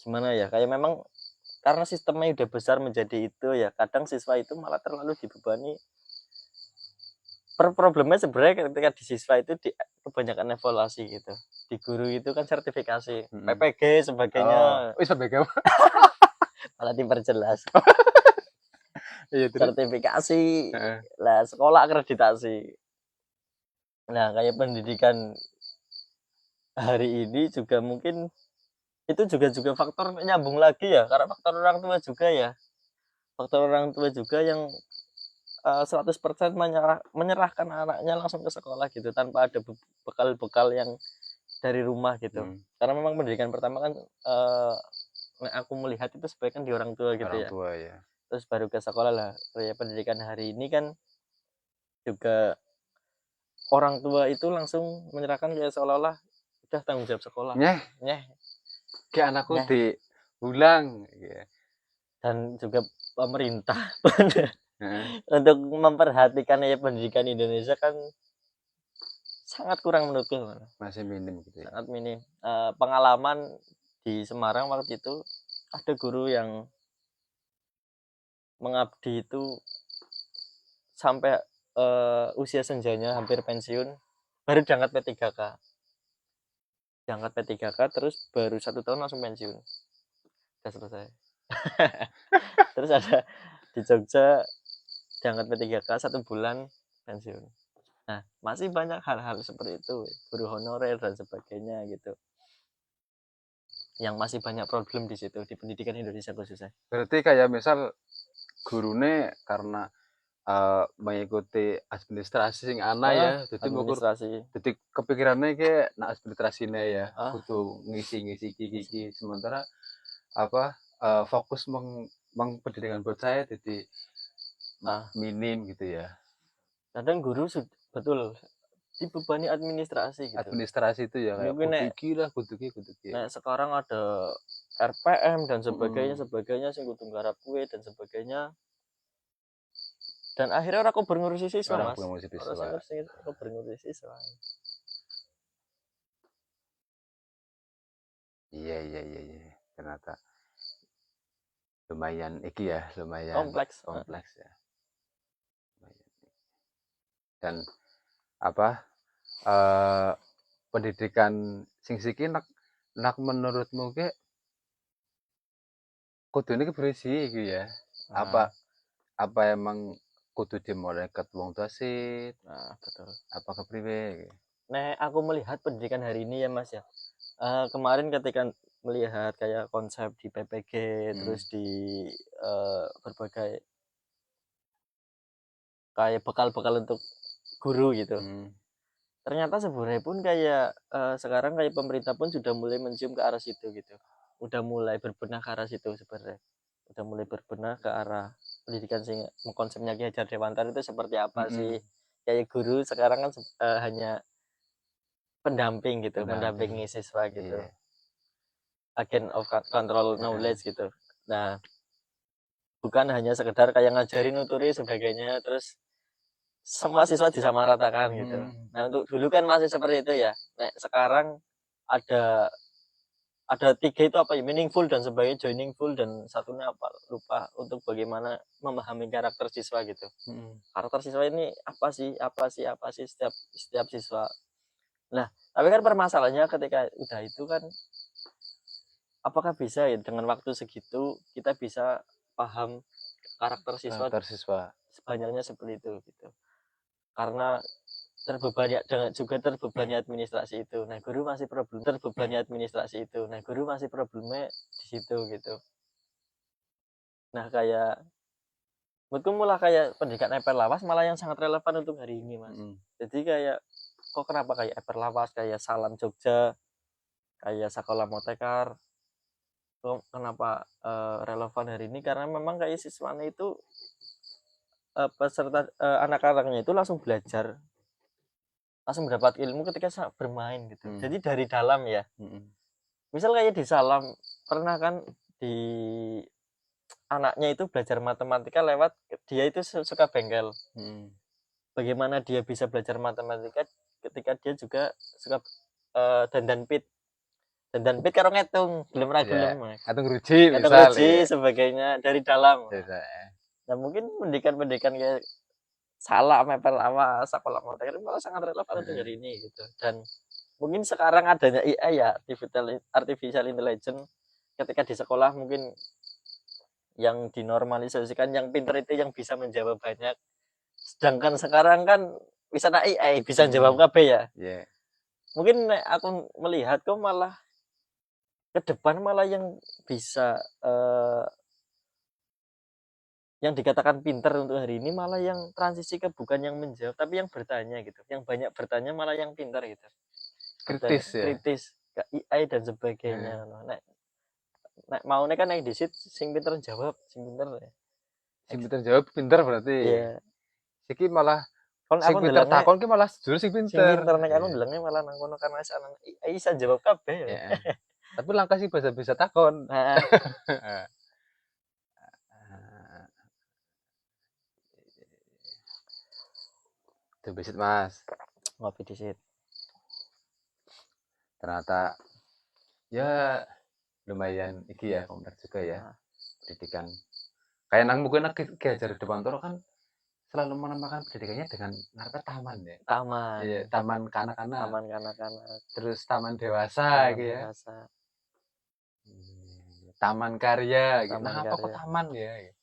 gimana ya kayak memang karena sistemnya udah besar menjadi itu ya, kadang siswa itu malah terlalu dibebani. Problemnya sebenarnya ketika di siswa itu kebanyakan evaluasi gitu. Di guru itu kan sertifikasi, PPG Oh, sebagainya, wis PPG. malah diperjelas. Iya terus. Sertifikasi, Heeh. lah sekolah akreditasi. Nah, kayak pendidikan hari ini juga mungkin itu juga faktor nyambung lagi ya, karena faktor orang tua juga ya. Faktor orang tua juga yang 100% menyerahkan anaknya langsung ke sekolah gitu tanpa ada bekal-bekal yang dari rumah gitu. Hmm, Karena memang pendidikan pertama kan aku melihat itu sebaiknya di orang tua gitu orang ya. tua ya. Terus baru ke sekolah lah. Kayak pendidikan hari ini kan juga orang tua itu langsung menyerahkan kayak seolah-olah udah tanggung jawab sekolah. Nyeh, Nyeh, kayak anakku nyeh. diulang. Iya. Dan juga pemerintah Heeh. untuk memperhatikan ya pendidikan Indonesia kan sangat kurang menurutku, Masih minim gitu ya. sangat minim. Pengalaman di Semarang waktu itu ada guru yang mengabdi itu sampai usia senjanya hampir pensiun, baru diangkat P3K. Diangkat P3K terus baru 1 tahun langsung pensiun. Udah selesai. Terus ada di Jogja diangkat P3K 1 bulan pensiun. Nah, masih banyak hal-hal seperti itu, guru honorer dan sebagainya gitu. Yang masih banyak problem di situ di pendidikan Indonesia khususnya. Berarti kayak misal gurune karena mengikuti administrasi sing ana ya, jadi ngukur Administrasi. jadi kepikirannya kayak nak administrasinya ya, Ah, kudu ngisi-ngisi kiki sementara apa fokus pendidikan buat saya jadi ah, minim gitu ya. kadang guru betul dibebani administrasi gitu. Administrasi itu ya kayak Mungkin nek, kudu ki. nek sekarang ada RPM dan sebagainya Mm-mm. sebagainya sing kudu nggarap kue dan sebagainya. Dan akhirnya orang kok ngurusi siswa, Orang Mas. punya musik Orang sing siswa. ngurusi siswa. Iya. Ternyata lumayan iki ya, lumayan Kompleks. kompleks ya. Dan apa eh pendidikan sing siki nak menurutmu ke kudune ki berisi iki ya. Apa Nah, apa emang kudu dimulai ke wong tua sih? nah, betul. Apa kepriwe? Nek aku melihat pendidikan hari ini ya, Mas ya. Kemarin ketika melihat kayak konsep di PPG Hmm. terus di berbagai kayak bekal-bekal untuk guru gitu. Hmm. Ternyata sebenarnya pun kayak sekarang kayak pemerintah pun sudah mulai mencium ke arah situ gitu. Udah mulai berbenah ke arah situ sebenarnya. Udah mulai berbenah ke arah pendidikan sing konsepnya Ki Hajar Dewantara itu seperti apa sih? Mm-mm. Kayak guru sekarang kan hanya pendamping gitu, Pendamping. mendampingi siswa gitu. Iya. Agent of control Heeh. knowledge gitu. Nah, bukan hanya sekedar kayak ngajarin nuturi sebagainya terus semua siswa disamaratakan gitu. Hmm. Nah, untuk dulu kan masih seperti itu ya. Nah, sekarang ada ada 3 itu apa ya, meaningful dan sebagainya, joiningful dan satunya apa lupa, untuk bagaimana memahami karakter siswa gitu. Hmm. Karakter siswa ini apa sih setiap setiap siswa. Nah, tapi kan permasalahannya ketika udah itu kan apakah bisa ya dengan waktu segitu kita bisa paham karakter siswa Karakter siswa. sebanyaknya seperti itu gitu. Karena terbebani dengan juga terbebani administrasi itu. Nah, guru masih terbebani administrasi itu. Nah, guru masih problemnya di situ gitu. Nah, kayak menurutku malah kayak pendidikan EPR Lawas malah yang sangat relevan untuk hari ini, Mas. Hmm. Jadi kayak kok kenapa kayak EPR Lawas, kayak Salam Jogja, kayak Sekolah Motekar, kok kenapa relevan hari ini karena memang kayak siswanya itu peserta anak-anaknya itu langsung belajar, langsung mendapat ilmu ketika bermain gitu. Hmm. Jadi dari dalam ya. Hmm. Misal kayak di Salam pernah kan di anaknya itu belajar matematika lewat dia itu suka bengkel. Hmm. Bagaimana dia bisa belajar matematika ketika dia juga suka dandan pit. dandan pit karo ngitung gelem ra Iya. gelem Atau ngeruji ngitung misal ruji ya. sebagainya dari dalam. Iya. Nah mungkin pendidikan-pendidikan kayak salah mepel awas sekolah materi malah sangat relevan untuk hari ini gitu. Dan mungkin sekarang adanya AI ya artificial intelligence ketika di sekolah mungkin yang dinormalisasikan yang pinter itu yang bisa menjawab banyak, sedangkan sekarang kan bisa AI bisa jawab KB ya. Iya. Mungkin aku melihat kok malah ke depan malah yang bisa yang dikatakan pinter untuk hari ini malah yang transisi ke bukan yang menjawab tapi yang bertanya gitu, yang banyak bertanya malah yang pinter gitu, Kritis ya. kritis ke AI dan sebagainya. Nek mau nek kan yang disit sing pinter jawab sing pinter ya. Sing pinter jawab pinter berarti. Iya. Iki malah Kon sing aku pinter ndelenge takon ki malah jujur sing sing pinter. pinter nek aku ndelenge malah nang kono karena sana AI bisa jawab kabeh ya. Heeh. Tapi langkah sih bisa takon. Heeh. Itu besit Mas. Ngopi disit. Ternyata ya lumayan iki ya, bener juga ya. Pendidikan. Kayak nang mungkin Ki Hajar Dewantara kan selalu menambahkan pendidikannya dengan ngarepe taman ya. Taman. Iya, taman kanak-kanak. Taman kanak-kanak. Terus taman dewasa gitu ya. Dewasa. Taman karya gitu. Taman Nah, apa kok karya. taman ya?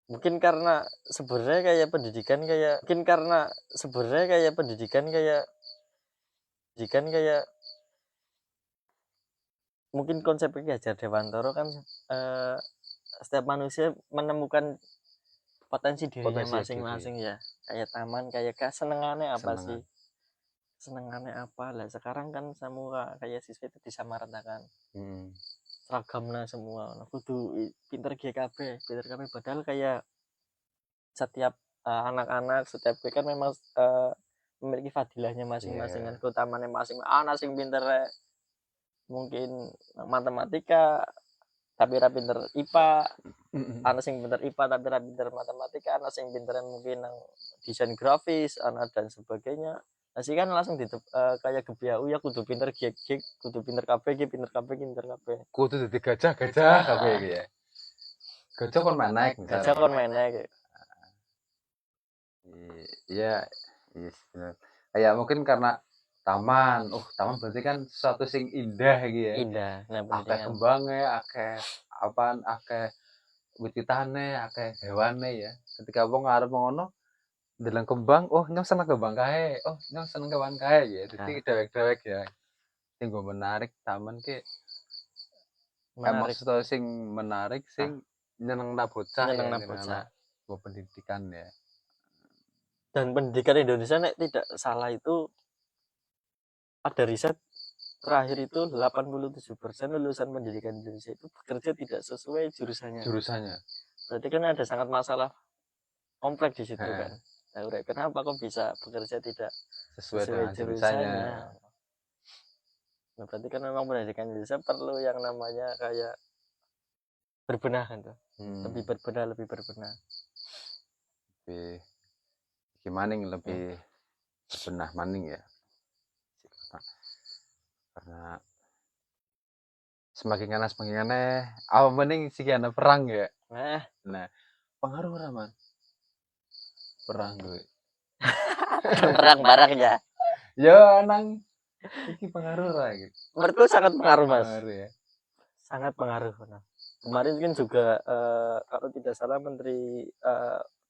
Mungkin karena sebenarnya kayak pendidikan kayak mungkin konsep Ki Hajar Dewantara kan setiap manusia menemukan potensi dirinya masing-masing ya. Kayak taman, kayak senengannya apa sih? Senengannya apa lah? Sekarang kan semua kayak siswa itu disamaratakan. Seragamnya semua. Nah, kudu pinter GKB, padahal kayak setiap anak-anak setiap kan memang memiliki fadilahnya masing-masing kan, keutamaannya masing-masing. Anak sing pinter mungkin matematika tapi ra pinter IPA, anak sing pinter IPA tapi ra pinter matematika, anak sing pinter mungkin nang desain grafis, anak dan sebagainya. Nah, kan langsung kayak gebiau ya kudu pinter gig, kudu pinter kabeh, pinter kabeh. Kudu dadi gajah kabeh iki ya. Gajah kon menek misalnya. Gajah kon menek. Iya, iya benar. Kayak mungkin karena taman, taman berarti kan sesuatu sing indah gitu ya. Indah. Nah, akeh kembangnya, akeh wit-witane, akeh hewane ya. Ketika wong arep ngono, ndeleng kembang, nyong seneng kembang kae, nyong seneng kewan kae ya. Jadi dewek-dewek ya. Sing menarik taman ki emang sesuatu sing menarik sing nyenengna bocah ya, nyenengna pendidikan ya. Dan pendidikan Indonesia nek tidak salah itu ada riset terakhir itu 87% lulusan pendidikan Indonesia itu bekerja tidak sesuai jurusannya. Berarti kan ada sangat masalah kompleks di situ kan. Nah, kenapa kok bisa bekerja tidak sesuai jurusannya? Nah, berarti kan memang pendidikan Indonesia perlu yang namanya kayak berbenah kan tuh. Lebih berbenah. Gimana lebih berbenah maning ya. Karena semakin aneh mending sih ana perang ya. Nah, pengaruh ora man perang gue. Perang barang ya. Ya nang iki pengaruh lah gitu. Menurutku sangat pengaruh Mas. Pengaruh ya. Sangat pengaruh. Nah, kemarin kan juga kalau tidak salah Menteri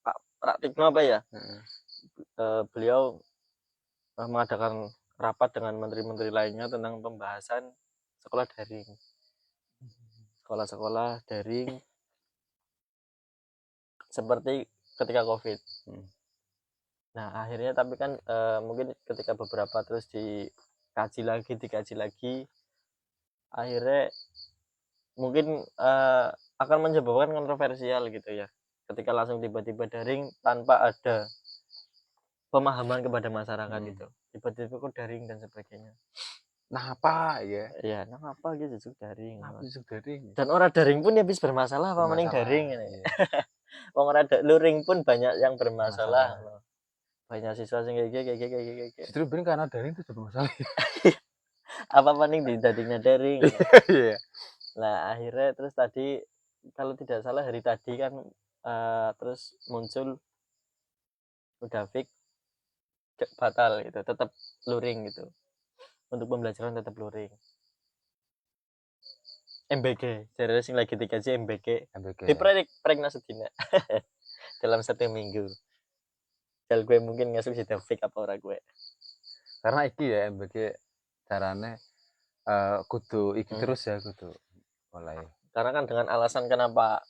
Pak Pratikno apa ya? Beliau mengadakan rapat dengan menteri-menteri lainnya tentang pembahasan sekolah daring. Sekolah-sekolah daring seperti ketika COVID. Nah, akhirnya tapi kan mungkin ketika beberapa terus dikaji lagi, akhirnya mungkin akan menyebabkan kontroversial gitu ya. Ketika langsung tiba-tiba daring tanpa ada pemahaman kepada masyarakat itu. Tiba-tiba kok daring dan sebagainya. Nah apa ya? Iya, nah apa gitu daring. Daring. Dan orang daring pun ya bisa bermasalah apa mending daring ini. Wong ora luring pun banyak yang bermasalah. Banyak siswa sing kayak. Justru bener karena daring itu jadi masalah. apa paling didadingnya daring. Iya. Lah akhirnya terus tadi kalau tidak salah hari tadi kan terus muncul udah fix batal gitu, tetap luring gitu. Untuk pembelajaran tetap luring. MBG, jadi sing lagi dikaji MBG. MBG. Diprek sedina dalam 1 minggu. Jal gue mungkin ngasih sudah fix apa ora gue. Karena iki ya MBG carane kudu iki terus ya kudu mulai. Karena kan dengan alasan kenapa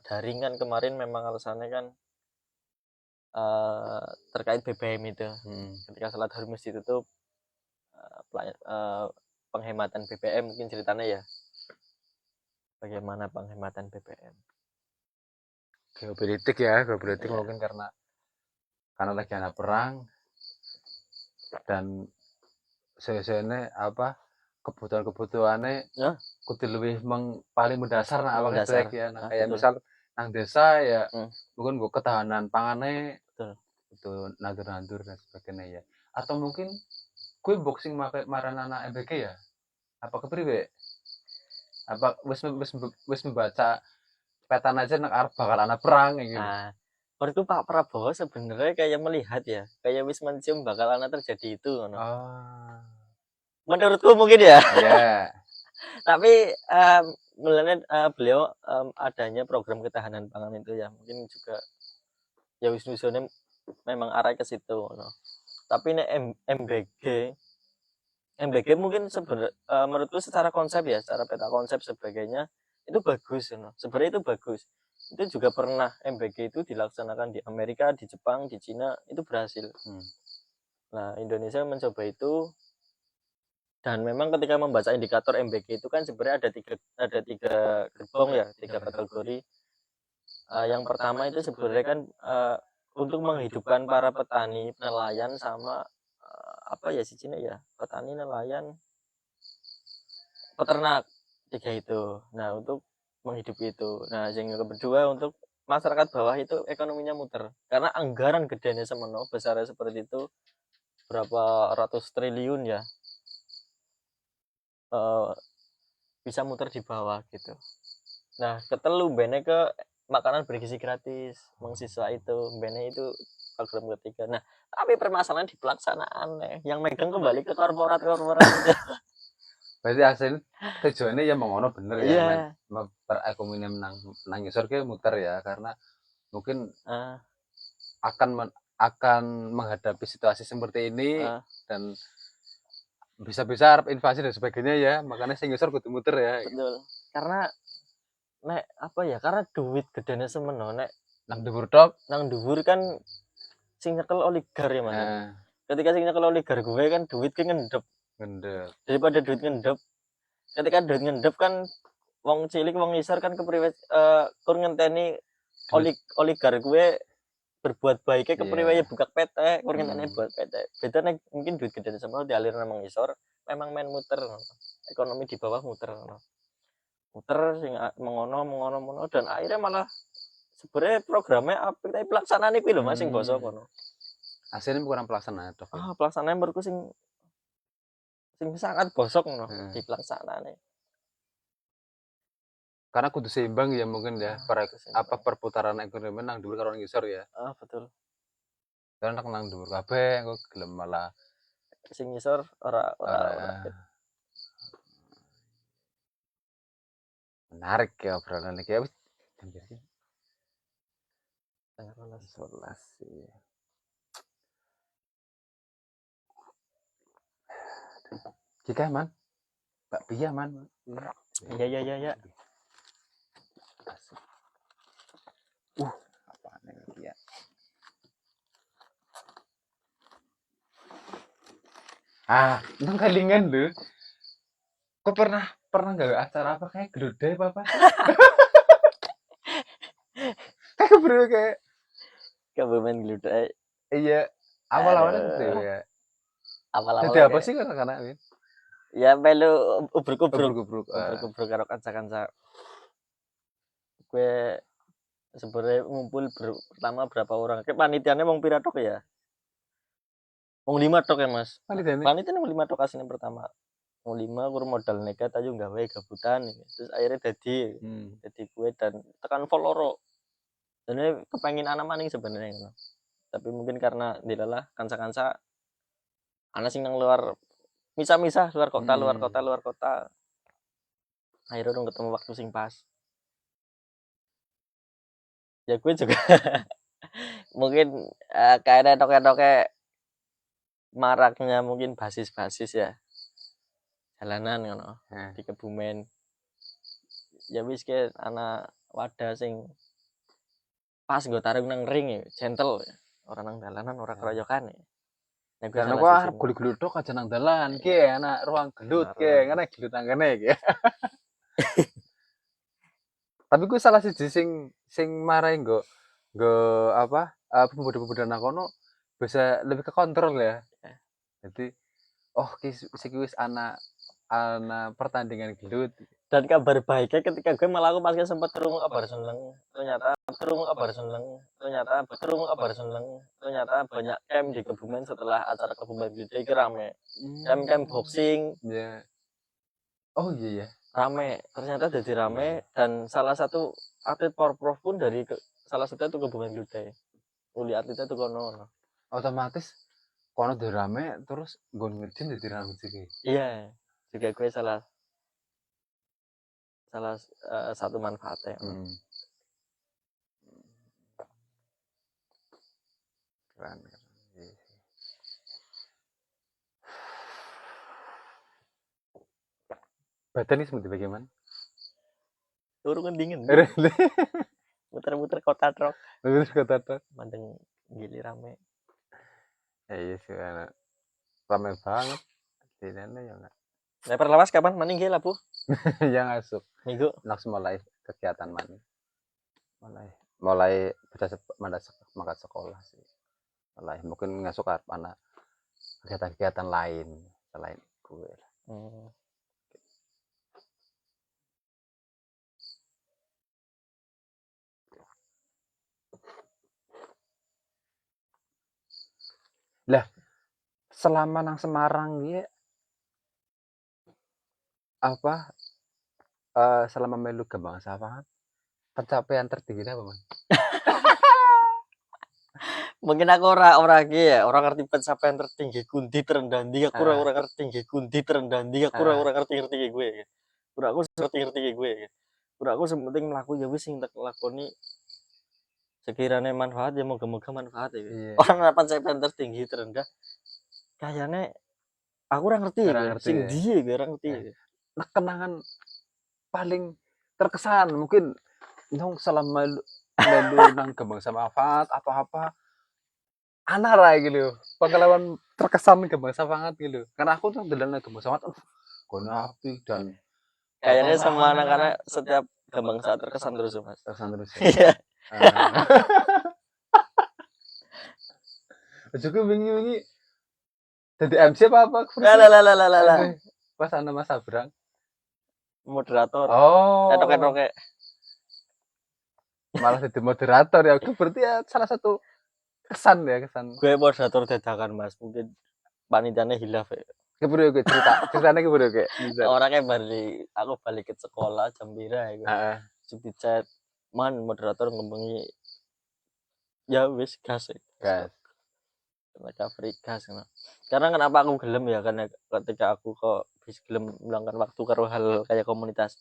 daring kan kemarin memang alasannya kan terkait BBM itu. Ketika sholat harus ditutup penghematan BBM mungkin ceritanya ya. Bagaimana penghematan BBM? Geopolitik ya, geopolitik mungkin karena lagi ada perang dan sesuai apa kebutuhannya kudu lebih paling mendasar nah apa ya nah, kayak misal nang desa ya mungkin gue ketahanan pangannya itu nandur dan sebagainya ya atau mungkin gue boxing marah anak MBG ya apa kepriwe apa wis membaca petan aja nang arep bakal anak perang kayak gitu. Menurutku Pak Prabowo sebenarnya kayak melihat ya, kayak wis mencium bakal anak terjadi itu. Menurutku mungkin ya. Yeah. Tapi melihat beliau adanya program ketahanan pangan itu ya, mungkin juga ya wis-wisone memang arah ke situ. No. Tapi ini MBG mungkin sebenarnya menurutku secara konsep ya, secara peta konsep sebagainya itu bagus. No. Sebenarnya itu bagus. Itu juga pernah MBG itu dilaksanakan di Amerika, di Jepang, di Cina itu berhasil. Nah Indonesia mencoba itu dan memang ketika membaca indikator MBG itu kan sebenarnya ada tiga gerbong ya, 3 kategori. Yang pertama itu sebenarnya kan untuk menghidupkan para petani, nelayan sama apa ya sih Cina ya, petani, nelayan, peternak 3 itu. Nah untuk menghidupi itu. Nah yang kedua untuk masyarakat bawah itu ekonominya muter karena anggaran gedenya semono besarnya seperti itu berapa ratus triliun ya bisa muter di bawah gitu. Nah ketelu bene ke makanan bergizi gratis mengsiswa itu bene itu program ketiga. Nah tapi permasalahan di pelaksanaan yang megang kembali ke korporat gitu. Berarti hasil tujuannya ya mengono bener ya perekonomian nang ngisor ke muter ya karena mungkin akan menghadapi situasi seperti ini dan bisa harap invasi dan sebagainya ya makanya sing ngisor kudu muter ya. Betul. Karena nek apa ya karena duit gedene semeno nek nang dhuwur tok nang dhuwur kan sing nyekel oligar ya Mas. Ketika sing nyekel oligar gue kan duit ki ngendep. Daripada duit ngendep. Ketika duit ngendep kan wong cilik wong ngisor kan kepriwe kur ngenteni oligar gue berbuat baiknya kepriwe ya buka PT kur ngenteni buat PT. Beda nek mungkin duit gede semua dialir nang ngisor memang main muter. Ekonomi di bawah muter. Muter sing mengono dan akhirnya malah sebenarnya programnya apik tapi pelaksanaannya kuwi lho Mas sing basa kono. Hasilnya kurang pelaksanaan tok. Pelaksanaan menurutku sing sangat bosok no di pelaksanaannya. Karena kudu seimbang ya mungkin ya perputaran ekonomi nang dhuwur karo ngisor ya. Betul. Karena nang dhuwur kabeh kok gelem malah sing ngisor ora. Menarik ya obrolan iki wis jam berapa? Tengah 11 sih. Kita man. Mbak Pia man. Iya. Apaan ini ya? Nang kalingan lho. Kok pernah nggak acara apa kayak gelodai apa? Kayak bro kayak kebumen gelodai. Iya, awal-awalnya gitu ya. Awal-awal. Jadi apa sih karena ini? Ya melu ubruk-ubruk karo kanca-kanca. Gue sebenarnya ngumpul pertama berapa orang? Kayak panitianya wong pira tok ya? Wong 5 tok ya, Mas. Panitiane. Panitia wong 5 tok asine pertama. Wong 5 kur modal nekat ayo gawe gabutan iki. Terus akhirnya dadi kue dan tekan foloro. Sebenarnya kepengin ana maning sebenarnya ngono. Tapi mungkin karena dilalah kanca-kanca ana sing nang luar misah-misah luar kota, luar kota, luar kota. Akhirnya urung ketemu waktu sing pas. Ya gue juga mungkin kayak etok-etoke maraknya mungkin basis-basis ya. Jalanan ngono di Kebumen. Ya wis ke ana wadah sing pas nggo tarung nang ring ya, gentle ya. Ora nang dalanan, ora keroyokan ya. Nek gue Karena salah gua sisi. arep gelut-gelut tok aja nang dalan ki anak ruang gelut ki ngene gelut nang kene ki. Tapi gue salah siji sing marahi nggo apa pemuda-pemuda nang kono bisa lebih ke kontrol ya. Jadi oh iki wis ana pertandingan gelut. Dan kabar baiknya ketika gue malah aku pas sempat terung kabar seneng ternyata banyak camp di Kebumen setelah acara Kebumen Gede itu rame camp boxing Ya. Oh iya ya. Rame ternyata jadi rame dan salah satu atlet Porprov pun dari salah satu itu Kebumen Gede uli atletnya itu kono Otomatis kono udah rame terus gue ngerjain jadi rame juga. Iya juga gue salah satu manfaatnya Keren. Badan ini seperti bagaimana? turun dingin muter-muter kota truk mandeng gili rame iya sih anak rame banget di sana ya nggak leper lawas kapan maning ge lapu yang masuk minggu langsung mulai kegiatan mulai mangkat sekolah sih mulai mungkin ngasuk anak kegiatan-kegiatan lain selain gue lah selama nang Semarang ya apa selama melu Gembang Sawangan pencapaian tertinggi apa man? mungkin aku ora iki ya ora ngerti pencapaian tertinggi kundi terendah ndi aku ora ngerti tinggi kundi terendah ndi aku ora ngerti gue ora aku ngerti gue ora aku sementing mlaku ya wis sing tak lakoni sekiranya manfaat ya moga-moga manfaat ya orang pencapaian tertinggi terendah kayaknya aku ora ngerti sing ndi ya ora ngerti nah kenangan paling terkesan mungkin dong selama melu nang Gembang Sawangan atau apa anak lah gitu pengalaman terkesan Gembang Sawangan gitu karena aku tuh dalam Gembang Sawangan api dan kayaknya semua anak-anak setiap Gembang saat terkesan terus mas terkesan terus ya juga wingi jadi MC apa lah pas ana Mas Abrang moderator etok malah jadi moderator ya aku berarti ya salah satu kesan gue moderator dadakan mas mungkin panitianya hilaf ya keburu gue ceritanya keburu gue orangnya aku balik ke sekolah jam pira ya gue chat man moderator ngembengi ya wis gas mereka free gas karena kenapa aku gelem ya karena ketika aku kok bisa gelem meluangkan waktu karo hal kayak komunitas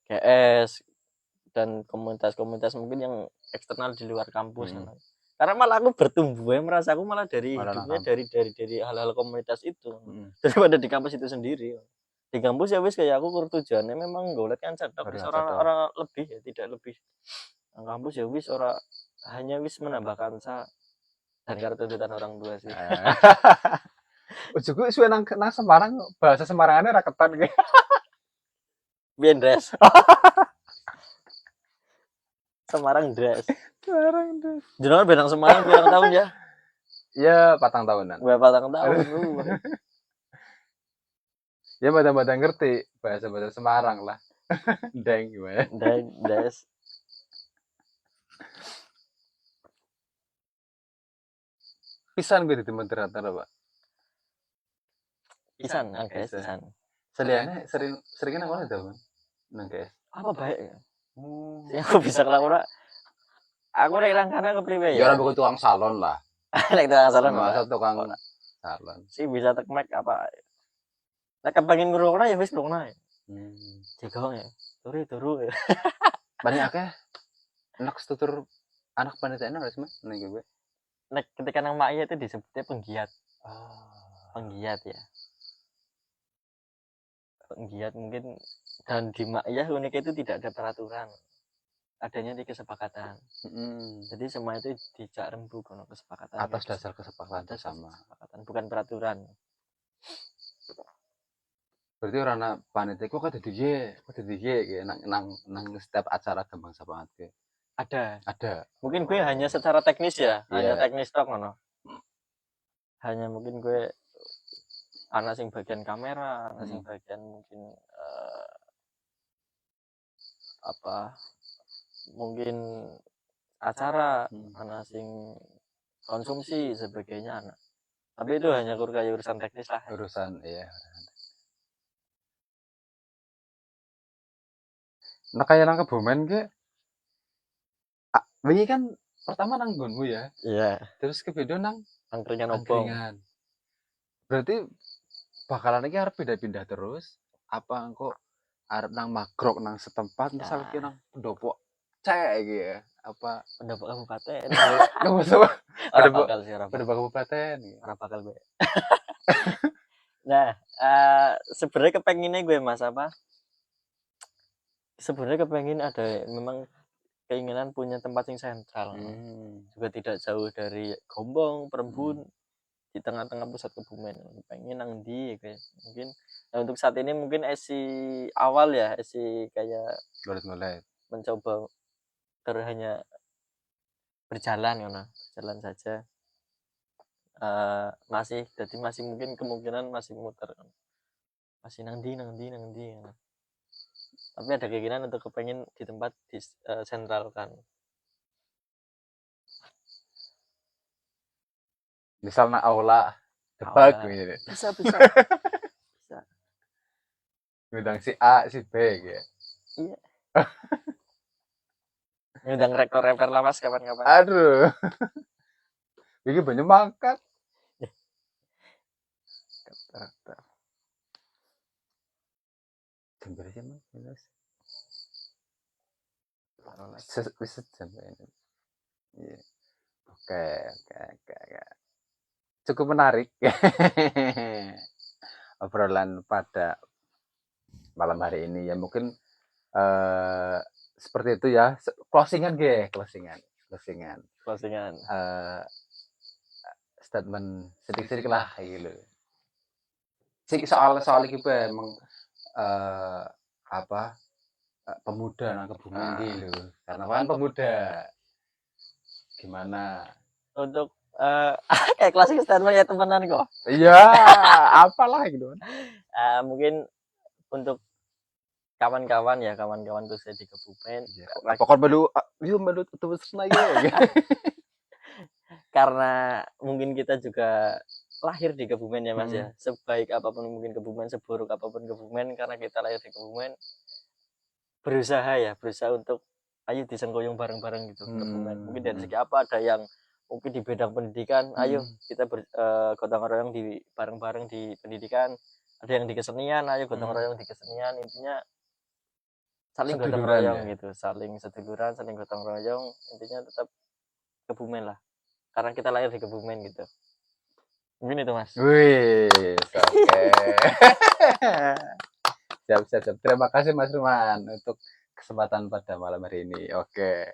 GS dan komunitas mungkin yang eksternal di luar kampus karena malah aku bertumbuh ya merasa aku malah dari hidupnya dari hal-hal komunitas itu daripada di kampus itu sendiri di kampus ya wis kayak aku tujuannya memang golet kan cetok orang lebih ya tidak lebih kampus ya wis orang hanya wis menambah kansa dan karena tuntutan orang tua sih juga suwe nang Semarang bahasa Semarangannya raketan gitu biyen dress Semarang dress jenengan benang Semarang berapa tahun ya ya 4 tahunan berapa tahun ya badan ngerti bahasa Semarang lah deng gimana des pisan gue di moderator pak Pisan angkes Pisan. pisan. Seliane sering nang kono to, Man? Nang KS. Apa baik ya? Oh. Sing aku bisa ngelakuin aku nek nang kana kepriwe Ya ya? ora buku tukang salon lah. Nek tukang salon Masa ora. tukang salon. Sing bisa tekmek apa? Nek kepengin ngrungokno ya wis ngrungokno ae. Jegong ya. Turu ya. Paling akeh anak struktur anak panitiaan ora sih, Mas? Ning gue. Nek ketika nang Maya itu disebutnya penggiat. Oh. Penggiat ya. Penggiat mungkin dan di Maya unik itu tidak ada peraturan. Adanya di kesepakatan. Jadi semua itu dijak rembuk ono kesepakatan. Atas dasar kesepakatan atas sama. kesepakatan, bukan peraturan. Berarti orang anak panitia kok ada DJ kayak nang setiap acara Gembang Semangat ke. Ada. Mungkin gue hanya secara teknis ya, hanya Iya. teknis tok ngono. Hanya mungkin gue anak sing bagian kamera, anak sing bagian mungkin apa mungkin acara, anak sing konsumsi sebagainya anak. Tapi itu hanya kayak urusan teknis lah. Urusan iya. Nah kayak nang Kebumen ke wingi kan pertama nang nggonmu ya. Iya. Terus kebedo nang Angkringan obong. Berarti bakalan iki arep pindah-pindah terus apa engko arep nang magrok nang setempat misal ki nang pendopo cek iki ya apa Pendopo kabupaten. nang sama Ora bakal sih ora bakal. pendopo kabupaten Ora bakal gue. Nah, sebenarnya kepenginnya gue Mas apa? Sebenarnya kepengin ada memang keinginan punya tempat yang sentral. Juga tidak jauh dari Gombong, Perbun, di tengah-tengah pusat Kebumen. Pengen nang ndi kayak mungkin nah untuk saat ini mungkin awal ya, kayak ngolet-ngolet mencoba hanya berjalan berjalan saja. Masih mungkin kemungkinan masih muter. Masih nang ndi. Tapi ada keinginan untuk kepengen di tempat disentralkan. misalnya aula debak gitu Bisa. ngundang si A si B gitu Iya. Ngundang rektor lawas kapan-kapan. Aduh. Iki banyak mangkat. Rektor. Jember sih Mas. Wis jam ini. Iya. Oke. Cukup menarik. Obrolan pada malam hari ini ya mungkin seperti itu ya. Closingan. Statement sedikit lah gitu. Soal iki emang pemuda nang Kebumen gitu. Karena kan pemuda. Gimana? Untuk kayak klasik statement ya temenan kok. Iya, apalah gitu. Mungkin untuk kawan-kawan tuh saya di Kebumen. Pokok baru terus lagi. Karena mungkin kita juga lahir di Kebumen ya Mas ya. Sebaik apapun mungkin Kebumen, seburuk apapun Kebumen, karena kita lahir di Kebumen, berusaha untuk ayo disenggoyong bareng-bareng gitu Kebumen. Mungkin dari segi apa ada yang mungkin di bidang pendidikan, ayo kita gotong royong di bareng-bareng di pendidikan. Ada yang di kesenian, ayo gotong royong di kesenian. Intinya saling gotong royong gitu, saling seduluran, saling gotong royong. Intinya tetap Kebumen lah. Karena kita lahir di Kebumen gitu. Mungkin itu Mas. Wih, oke. Siap. Terima kasih Mas Ruman untuk kesempatan pada malam hari ini. Oke.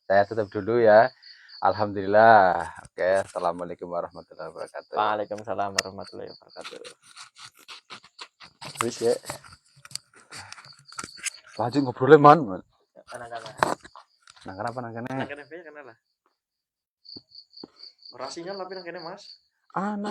Saya tutup dulu ya. Alhamdulillah. Oke, assalamualaikum warahmatullahi wabarakatuh. Waalaikumsalam warahmatullahi wabarakatuh. Wis ya. Lanjut ngobrolnya man. Nang kenapa nang kene? Nang kene lah. Ora sinyal tapi nang kene Mas.